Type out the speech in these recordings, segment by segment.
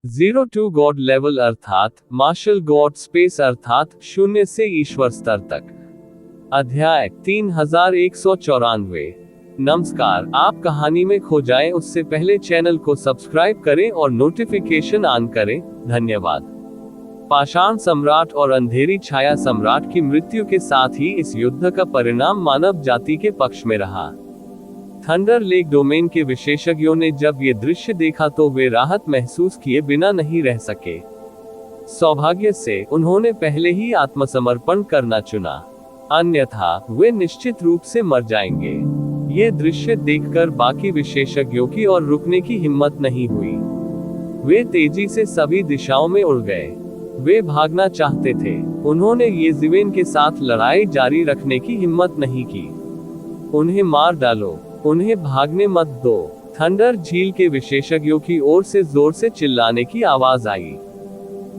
Zero to God level अर्थात martial God space अर्थात शून्य से ईश्वर स्तर तक। अध्याय 3194। नमस्कार, आप कहानी में खो जाएं उससे पहले चैनल को सब्सक्राइब करें और नोटिफिकेशन ऑन करें। धन्यवाद। पाषाण सम्राट और अंधेरी छाया सम्राट की मृत्यु के साथ ही इस युद्ध का परिणाम मानव जाति के पक्ष में रहा। थंडर लेक डोमेन के विशेषज्ञों ने जब ये दृश्य देखा तो वे राहत महसूस किए बिना नहीं रह सके। सौभाग्य से उन्होंने पहले ही आत्मसमर्पण करना चुना, अन्यथा वे निश्चित रूप से मर जाएंगे। ये दृश्य देखकर बाकी विशेषज्ञों की और रुकने की हिम्मत नहीं हुई। वे तेजी से सभी दिशाओं में उड़ गए। वे भागना चाहते थे। उन्होंने येज़िवेन के साथ लड़ाई जारी रखने की हिम्मत नहीं की। उन्हें मार डालो, उन्हें भागने मत दो। थंडर झील के विशेषज्ञों की ओर से जोर से चिल्लाने की आवाज आई।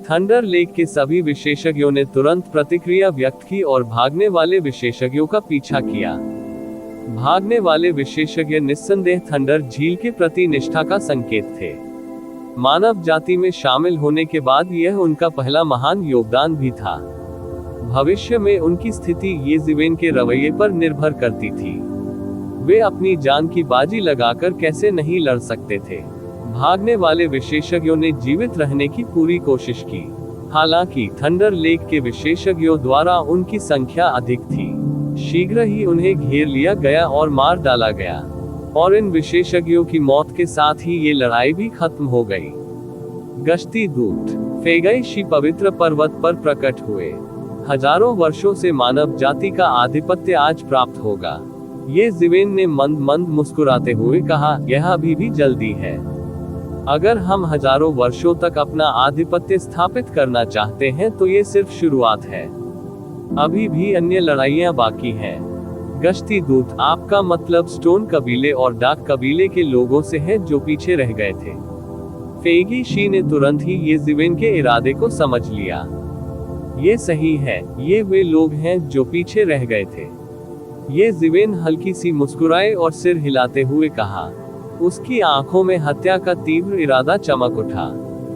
थंडर लेक के सभी विशेषज्ञों ने तुरंत प्रतिक्रिया व्यक्त की और भागने वाले विशेषज्ञों का पीछा किया। भागने वाले विशेषज्ञ निस्संदेह थंडर झील के प्रति निष्ठा का संकेत थे। मानव जाति में शामिल होने के बाद यह उनका पहला महान योगदान भी था। भविष्य में उनकी स्थिति येज़िवेन के रवैये पर निर्भर करती थी। वे अपनी जान की बाजी लगाकर कैसे नहीं लड़ सकते थे। भागने वाले विशेषज्ञों ने जीवित रहने की पूरी कोशिश की। हालांकि थंडर लेक के विशेषज्ञों द्वारा उनकी संख्या अधिक थी। शीघ्र ही उन्हें घेर लिया गया और मार डाला गया, और इन विशेषज्ञों की मौत के साथ ही ये लड़ाई भी खत्म हो गई। गश्ती दूत फेगाई शी पवित्र पर्वत पर प्रकट हुए। हजारों वर्षों से मानव जाति का आधिपत्य आज प्राप्त होगा। येज़िवेन ने मंद मंद मुस्कुराते हुए कहा, यह अभी भी जल्दी है। अगर हम हजारों वर्षों तक अपना आधिपत्य स्थापित करना चाहते हैं तो ये सिर्फ शुरुआत है। अभी भी अन्य लड़ाइयां बाकी हैं। गश्ती दूत, आपका मतलब स्टोन कबीले और डाक कबीले के लोगों से है जो पीछे रह गए थे। फेगी शी ने तुरंत ही येज़िवेन के इरादे को समझ लिया। ये सही है, ये वे लोग हैं जो पीछे रह गए थे। येज़िवेन हल्की सी मुस्कुराए और सिर हिलाते हुए कहा। उसकी आंखों में हत्या का तीव्र इरादा चमक उठा।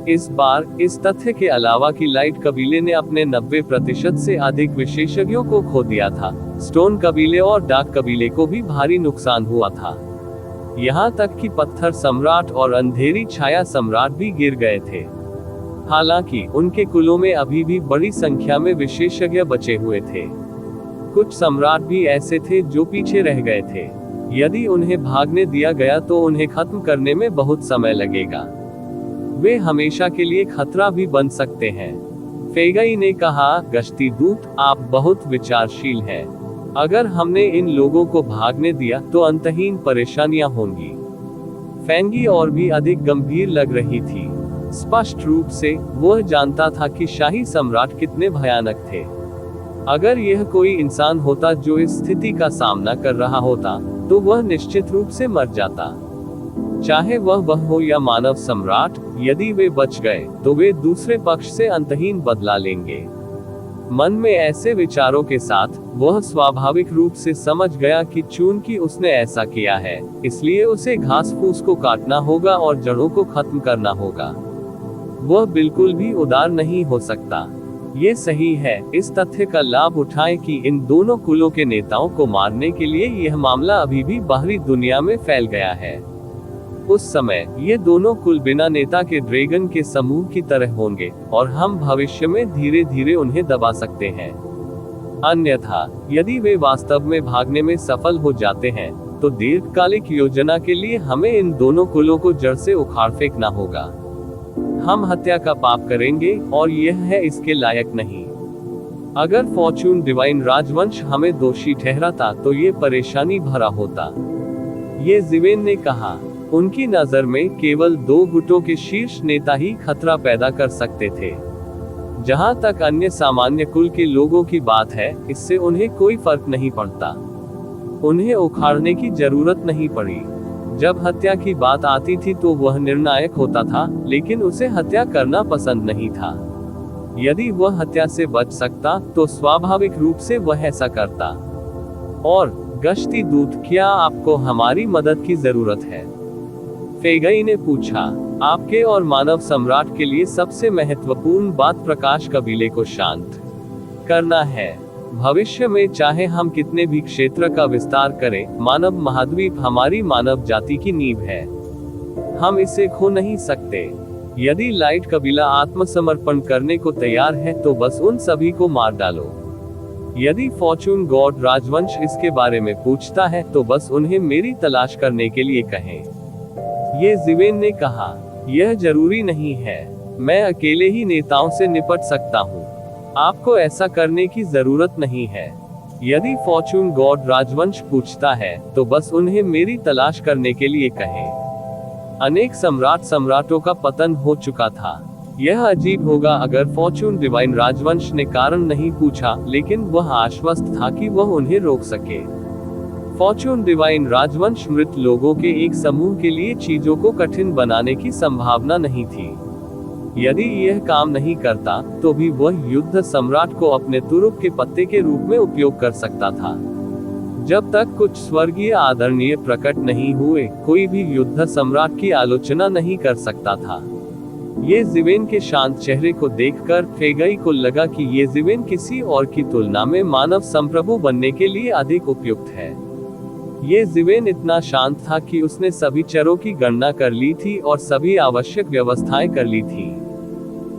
इस बार इस तथ्य के अलावा कि लाइट कबीले ने अपने 90% से अधिक विशेषज्ञों को खो दिया था, स्टोन कबीले और डाक कबीले को भी भारी नुकसान हुआ था। यहाँ तक कि पत्थर सम्राट और अंधेरी छाया सम्राट भी गिर गए थे। हालांकि उनके कुलों में अभी भी बड़ी संख्या में विशेषज्ञ बचे हुए थे। कुछ सम्राट भी ऐसे थे जो पीछे रह गए थे। यदि उन्हें भागने दिया गया तो उन्हें खत्म करने में बहुत समय लगेगा। वे हमेशा के लिए खतरा भी बन सकते हैं। फेगाई ने कहा, गश्ती दूत, आप बहुत विचारशील हैं। अगर हमने इन लोगों को भागने दिया तो अंतहीन परेशानियां होंगी। फेंगी और भी अधिक गंभीर लग रही थी। स्पष्ट रूप से वह जानता था कि शाही सम्राट कितने भयानक थे। अगर यह कोई इंसान होता जो इस स्थिति का सामना कर रहा होता तो वह निश्चित रूप से मर जाता। चाहे वह हो या मानव सम्राट, यदि वे बच गए तो वे दूसरे पक्ष से अंतहीन बदला लेंगे। मन में ऐसे विचारों के साथ वह स्वाभाविक रूप से समझ गया कि चूंकि उसने ऐसा किया है, इसलिए उसे घास फूस को काटना होगा और जड़ों को खत्म करना होगा। वह बिल्कुल भी उदार नहीं हो सकता। ये सही है, इस तथ्य का लाभ उठाएं कि इन दोनों कुलों के नेताओं को मारने के लिए यह मामला अभी भी बाहरी दुनिया में फैल गया है। उस समय ये दोनों कुल बिना नेता के ड्रैगन के समूह की तरह होंगे और हम भविष्य में धीरे धीरे उन्हें दबा सकते हैं। अन्यथा यदि वे वास्तव में भागने में सफल हो जाते हैं तो दीर्घकालिक योजना के लिए हमें इन दोनों कुलों को जड़ से उखाड़ फेंकना होगा। हम हत्या का पाप करेंगे और यह है इसके लायक नहीं। अगर फॉर्चून डिवाइन राजवंश हमें दोषी ठहराता तो ये परेशानी भरा होता। येज़िवेन ने कहा। उनकी नजर में केवल 2 गुटों के शीर्ष नेता ही खतरा पैदा कर सकते थे। जहां तक अन्य सामान्य कुल के लोगों की बात है, इससे उन्हें कोई फर्क नहीं पड़ता। उन्हें उखाड़ने की जरूरत नहीं पड़ी। जब हत्या की बात आती थी तो वह निर्णायक होता था, लेकिन उसे हत्या करना पसंद नहीं था। यदि वह हत्या से बच सकता तो स्वाभाविक रूप से वह ऐसा करता। और गश्ती दूत, क्या आपको हमारी मदद की जरूरत है? फेगई ने पूछा, आपके और मानव सम्राट के लिए सबसे महत्वपूर्ण बात प्रकाश कबीले को शांत करना है। भविष्य में चाहे हम कितने भी क्षेत्र का विस्तार करें, मानव महाद्वीप हमारी मानव जाति की नींव है। हम इसे खो नहीं सकते। यदि लाइट कबीला आत्मसमर्पण करने को तैयार है तो बस उन सभी को मार डालो। यदि फॉर्चून गॉड राजवंश इसके बारे में पूछता है तो बस उन्हें मेरी तलाश करने के लिए कहें। ये जिवेन ने कहा, यह जरूरी नहीं है, मैं अकेले ही नेताओं से निपट सकता हूँ। आपको ऐसा करने की जरूरत नहीं है। यदि फॉर्चून गॉड राजवंश पूछता है तो बस उन्हें मेरी तलाश करने के लिए कहें। अनेक सम्राटों का पतन हो चुका था। यह अजीब होगा अगर फॉर्चून डिवाइन राजवंश ने कारण नहीं पूछा, लेकिन वह आश्वस्त था कि वह उन्हें रोक सके। फॉर्चून डिवाइन राजवंश मृत लोगों के एक समूह के लिए चीजों को कठिन बनाने की संभावना नहीं थी। यदि यह काम नहीं करता तो भी वह युद्ध सम्राट को अपने तुरुप के पत्ते के रूप में उपयोग कर सकता था। जब तक कुछ स्वर्गीय आदरणीय प्रकट नहीं हुए, कोई भी युद्ध सम्राट की आलोचना नहीं कर सकता था। ये जिवेन के शांत चेहरे को देखकर फेगई को लगा कि ये जिवेन किसी और की तुलना में मानव संप्रभु बनने के लिए अधिक उपयुक्त है। ये जिवेन इतना शांत था कि उसने सभी चरों की गणना कर ली थी और सभी आवश्यक व्यवस्थाएं कर ली थी।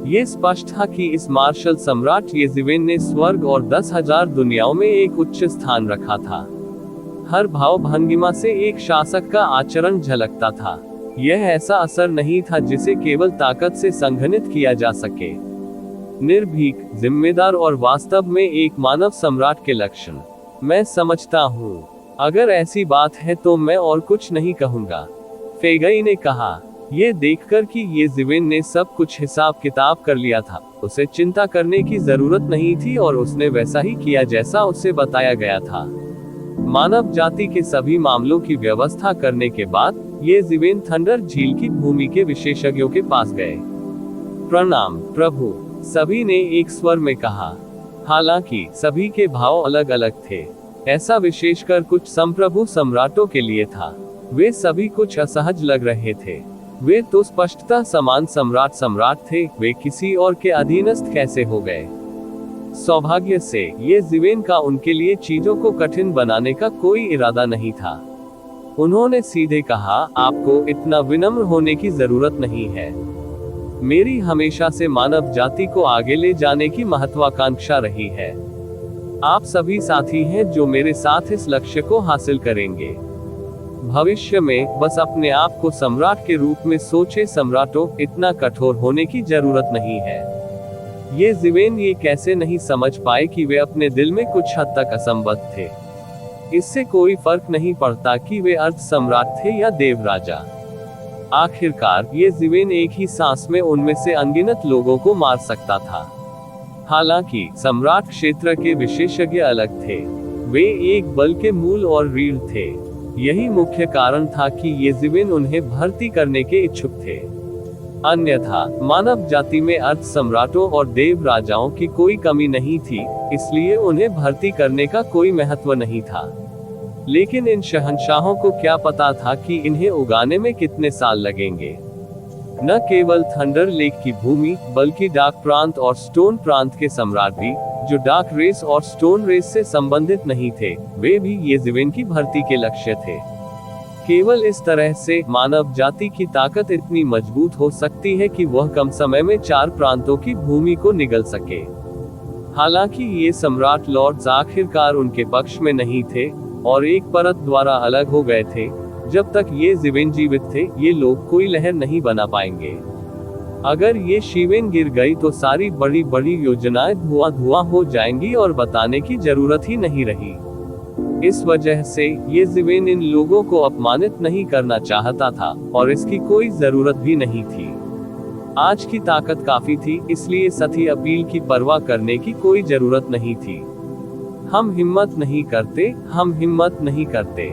ये स्पष्ट था कि इस मार्शल सम्राट येजिवेन ने स्वर्ग और 10,000 दुनियाओं में एक उच्च स्थान रखा था। हर भाव भंगिमा से एक शासक का आचरण झलकता था। यह ऐसा असर नहीं था जिसे केवल ताकत से संघनित किया जा सके। निर्भीक, जिम्मेदार और वास्तव में एक मानव सम्राट के लक्षण। मैं समझता हूँ, अगर ऐसी बात है तो मैं और कुछ नहीं कहूँगा, फेगई ने कहा। ये देखकर कि ये जिवेन ने सब कुछ हिसाब किताब कर लिया था, उसे चिंता करने की जरूरत नहीं थी और उसने वैसा ही किया जैसा उसे बताया गया था। मानव जाति के सभी मामलों की व्यवस्था करने के बाद ये जिवेन थंडर झील की भूमि के विशेषज्ञों के पास गए। प्रणाम प्रभु, सभी ने एक स्वर में कहा। हालांकि सभी के भाव अलग अलग थे। ऐसा विशेषकर कुछ संप्रभु सम्राटों के लिए था। वे सभी कुछ असहज लग रहे थे। वे तो स्पष्टता समान सम्राट थे, वे किसी और के अधीनस्थ कैसे हो गए। सौभाग्य से ये जिवेन का उनके लिए चीजों को कठिन बनाने का कोई इरादा नहीं था। उन्होंने सीधे कहा, आपको इतना विनम्र होने की जरूरत नहीं है। मेरी हमेशा से मानव जाति को आगे ले जाने की महत्वाकांक्षा रही है। आप सभी साथी हैं जो मेरे साथ इस लक्ष्य को हासिल करेंगे। भविष्य में बस अपने आप को सम्राट के रूप में सोचे सम्राटों, इतना कठोर होने की जरूरत नहीं है। ये जिवेन ये कैसे नहीं समझ पाए कि वे अपने दिल में कुछ हद तक असंबद्ध थे। इससे कोई फर्क नहीं पड़ता कि वे अर्ध सम्राट थे या देव राजा। आखिरकार ये जिवेन एक ही सांस में उनमें से अनगिनत लोगों को मार सकता था। हालांकि सम्राट क्षेत्र के विशेषज्ञ अलग थे। वे एक बल के मूल और रीढ़ थे। यही मुख्य कारण था कि ये जिवेन उन्हें भर्ती करने के इच्छुक थे। अन्यथा मानव जाति में अर्ध सम्राटों और देव राजाओं की कोई कमी नहीं थी, इसलिए उन्हें भर्ती करने का कोई महत्व नहीं था। लेकिन इन शहंशाहों को क्या पता था कि इन्हें उगाने में कितने साल लगेंगे। न केवल थंडर लेक की भूमि, बल्कि डार्क प्रांत और स्टोन प्रांत के सम्राट भी, जो डार्क रेस और स्टोन रेस से संबंधित नहीं थे, वे भी ये जिवेन की भर्ती के लक्ष्य थे। केवल इस तरह से मानव जाति की ताकत इतनी मजबूत हो सकती है कि वह कम समय में 4 प्रांतों की भूमि को निगल सके। हालांकि ये सम्राट लॉर्ड्स आखिरकार उनके पक्ष में नहीं थे और एक परत द्वारा अलग हो गए थे। जब तक ये जिवेन जीवित थे, ये लोग कोई लहर नहीं बना पाएंगे। अगर ये शिवेन गिर गई तो सारी बड़ी बड़ी योजनाएं धुआं हो जाएंगी और बताने की जरूरत ही नहीं रही। इस वजह से ये जिवेन इन लोगों को अपमानित नहीं करना चाहता था और इसकी कोई जरूरत भी नहीं थी। आज की ताकत काफी थी, इसलिए सती अपील की परवाह करने की कोई जरूरत नहीं थी। हम हिम्मत नहीं करते।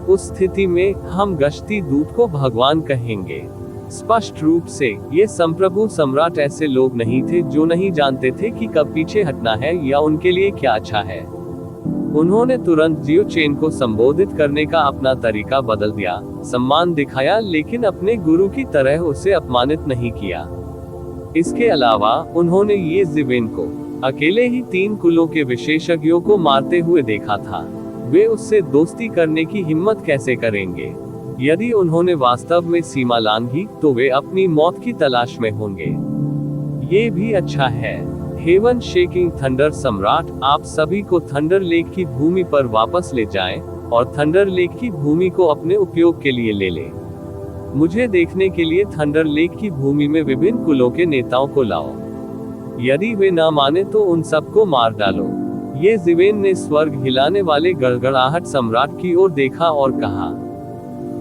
उस स्थिति में हम गश्ती दूत को भगवान कहेंगे। स्पष्ट रूप से ये संप्रभु सम्राट ऐसे लोग नहीं थे जो नहीं जानते थे कि कब पीछे हटना है या उनके लिए क्या अच्छा है। उन्होंने तुरंत जियो चेन को संबोधित करने का अपना तरीका बदल दिया, सम्मान दिखाया, लेकिन अपने गुरु की तरह उसे अपमानित नहीं किया। इसके अलावा उन्होंने ये जिवेन को अकेले ही 3 कुलों के विशेषज्ञों को मारते हुए देखा था। वे उससे दोस्ती करने की हिम्मत कैसे करेंगे? यदि उन्होंने वास्तव में सीमा लांघी तो वे अपनी मौत की तलाश में होंगे। ये भी अच्छा है। हेवन शेकिंग थंडर सम्राट, आप सभी को थंडर लेक की भूमि पर वापस ले जाएं और थंडर लेक की भूमि को अपने उपयोग के लिए ले लें। मुझे देखने के लिए थंडर लेक की भूमि में विभिन्न कुलों के नेताओं को लाओ। यदि वे न माने तो उन सबको मार डालो। ये जिवेन ने स्वर्ग हिलाने वाले गड़गड़ाहट सम्राट की ओर देखा और कहा।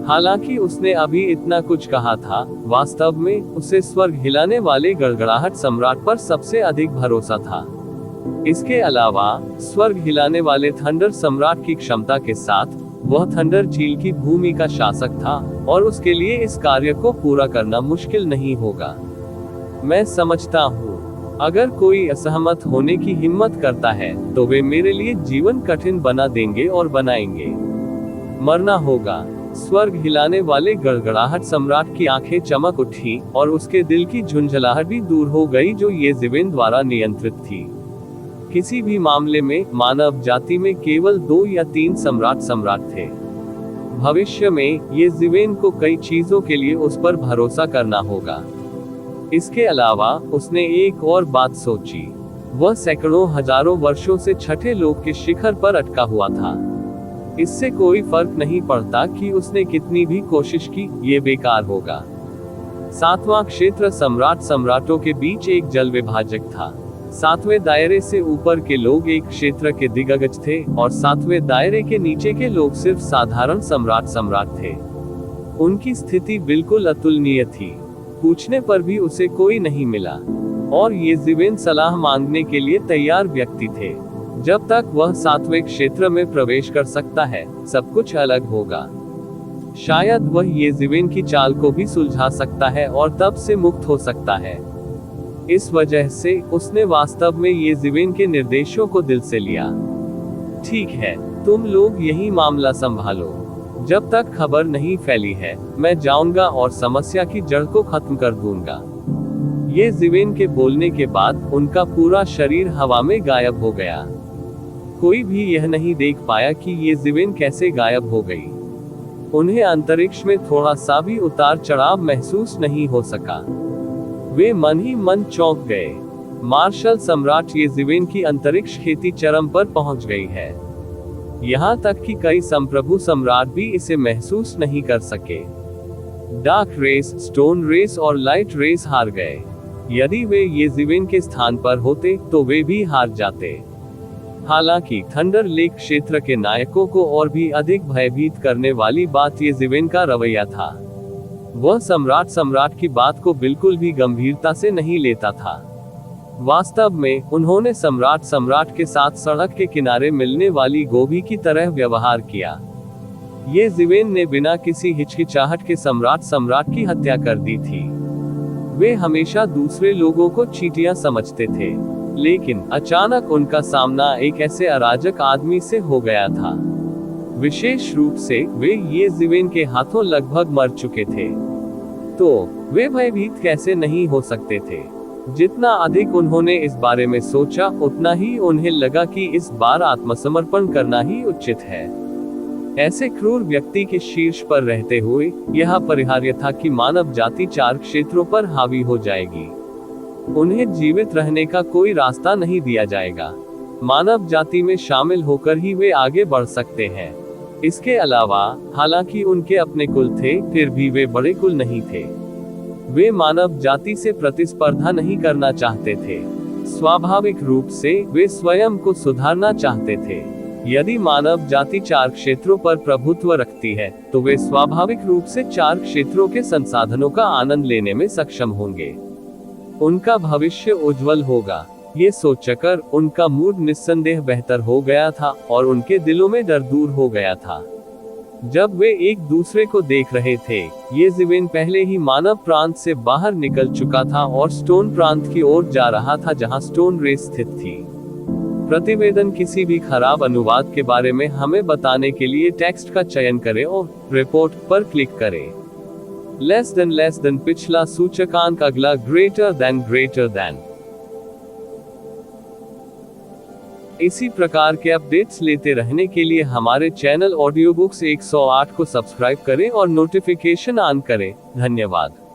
हालांकि उसने अभी इतना कुछ कहा था, वास्तव में उसे स्वर्ग हिलाने वाले गड़गड़ाहट सम्राट पर सबसे अधिक भरोसा था। इसके अलावा स्वर्ग हिलाने वाले थंडर सम्राट की क्षमता के साथ वह थंडर झील की भूमि का शासक था और उसके लिए इस कार्य को पूरा करना मुश्किल नहीं होगा। मैं समझता हूँ अगर कोई असहमत होने की हिम्मत करता है तो वे मेरे लिए जीवन कठिन बना देंगे और बनाएंगे। मरना होगा। स्वर्ग हिलाने वाले गड़गड़ाहट सम्राट की आंखें चमक उठी और उसके दिल की झुंझलाहट भी दूर हो गई जो ये जिवेन द्वारा नियंत्रित थी। किसी भी मामले में मानव जाति में केवल 2 या 3 सम्राट थे। भविष्य में ये जिवेन को कई चीजों के लिए उस पर भरोसा करना होगा। इसके अलावा उसने एक और बात सोची। वह सैकड़ों हजारों वर्षों से छठे लोक के शिखर पर अटका हुआ था। इससे कोई फर्क नहीं पड़ता कि उसने कितनी भी कोशिश की, ये बेकार होगा। 7वां क्षेत्र सम्राटों के बीच एक जल विभाजक था। 7वें दायरे से ऊपर के लोग एक क्षेत्र के दिग्गज थे और 7वें दायरे के नीचे के लोग सिर्फ साधारण सम्राट थे। उनकी स्थिति बिल्कुल अतुलनीय थी। पूछने पर भी उसे कोई नहीं मिला और ये जिवेन सलाह मांगने के लिए तैयार व्यक्ति थे। जब तक वह 7वें क्षेत्र में प्रवेश कर सकता है, सब कुछ अलग होगा। शायद वह ये जिवेन की चाल को भी सुलझा सकता है और तब से मुक्त हो सकता है। इस वजह से उसने वास्तव में ये जिवेन के निर्देशों को दिल से लिया। ठीक है, तुम लोग यही मामला संभालो। जब तक खबर नहीं फैली है, मैं जाऊंगा और समस्या की जड़ को खत्म कर दूंगा। ये जिवेन के बोलने के बाद उनका पूरा शरीर हवा में गायब हो गया। कोई भी यह नहीं देख पाया कि ये जिवेन कैसे गायब हो गई। उन्हें अंतरिक्ष में थोड़ा सा भी उतार चढ़ाव महसूस नहीं हो सका। वे मन ही मन चौंक गए। मार्शल सम्राट, ये जिवेन की अंतरिक्ष खेती चरम पर पहुंच गई है। यहाँ तक कि कई संप्रभु सम्राट भी इसे महसूस नहीं कर सके। डार्क रेस, स्टोन रेस और लाइट रेस हार गए। यदि वे ये जिवेन के स्थान पर होते तो वे भी हार जाते। हालांकि थंडर लेक क्षेत्र के नायकों को और भी अधिक भयभीत करने वाली बात ये जिवेन का रवैया था। वह सम्राट की बात को बिल्कुल भी गंभीरता से नहीं लेता था। वास्तव में उन्होंने सम्राट के साथ सड़क के किनारे मिलने वाली गोभी की तरह व्यवहार किया। ये जिवेन ने बिना किसी हिचकिचाहट के सम्राट की हत्या कर दी थी। वे हमेशा दूसरे लोगों को चींटियां समझते थे, लेकिन अचानक उनका सामना एक ऐसे अराजक आदमी से हो गया था। विशेष रूप से वे ये जिवेन के हाथों लगभग मर चुके थे। तो वे भयभीत कैसे नहीं हो सकते थे? जितना अधिक उन्होंने इस बारे में सोचा, उतना ही उन्हें लगा कि इस बार आत्मसमर्पण करना ही उचित है। ऐसे क्रूर व्यक्ति के शीर्ष पर रहते हुए यह अपरिहार्य था कि मानव जाति 4 क्षेत्रों पर हावी हो जाएगी। उन्हें जीवित रहने का कोई रास्ता नहीं दिया जाएगा। मानव जाति में शामिल होकर ही वे आगे बढ़ सकते हैं। इसके अलावा, हालांकि उनके अपने कुल थे, फिर भी वे बड़े कुल नहीं थे। वे मानव जाति से प्रतिस्पर्धा नहीं करना चाहते थे। स्वाभाविक रूप से वे स्वयं को सुधारना चाहते थे। यदि मानव जाति 4 क्षेत्रों पर प्रभुत्व रखती है, तो वे स्वाभाविक रूप से 4 क्षेत्रों के संसाधनों का आनंद लेने में सक्षम होंगे। उनका भविष्य उज्जवल होगा। ये सोचकर उनका मूड निस्संदेह बेहतर हो गया था और उनके दिलों में डर दूर हो गया था। जब वे एक दूसरे को देख रहे थे, ये जिवेन पहले ही मानव प्रांत से बाहर निकल चुका था और स्टोन प्रांत की ओर जा रहा था, जहां स्टोन रेस स्थित थी। प्रतिवेदन किसी भी खराब अनुवाद के बारे में हमें बताने के लिए टेक्स्ट का चयन करें और रिपोर्ट पर क्लिक करें। लेस देन पिछला सूचकांक, अगला ग्रेटर देन। इसी प्रकार के अपडेट्स लेते रहने के लिए हमारे चैनल ऑडियो बुक्स 108 को सब्सक्राइब करें और नोटिफिकेशन ऑन करें। धन्यवाद।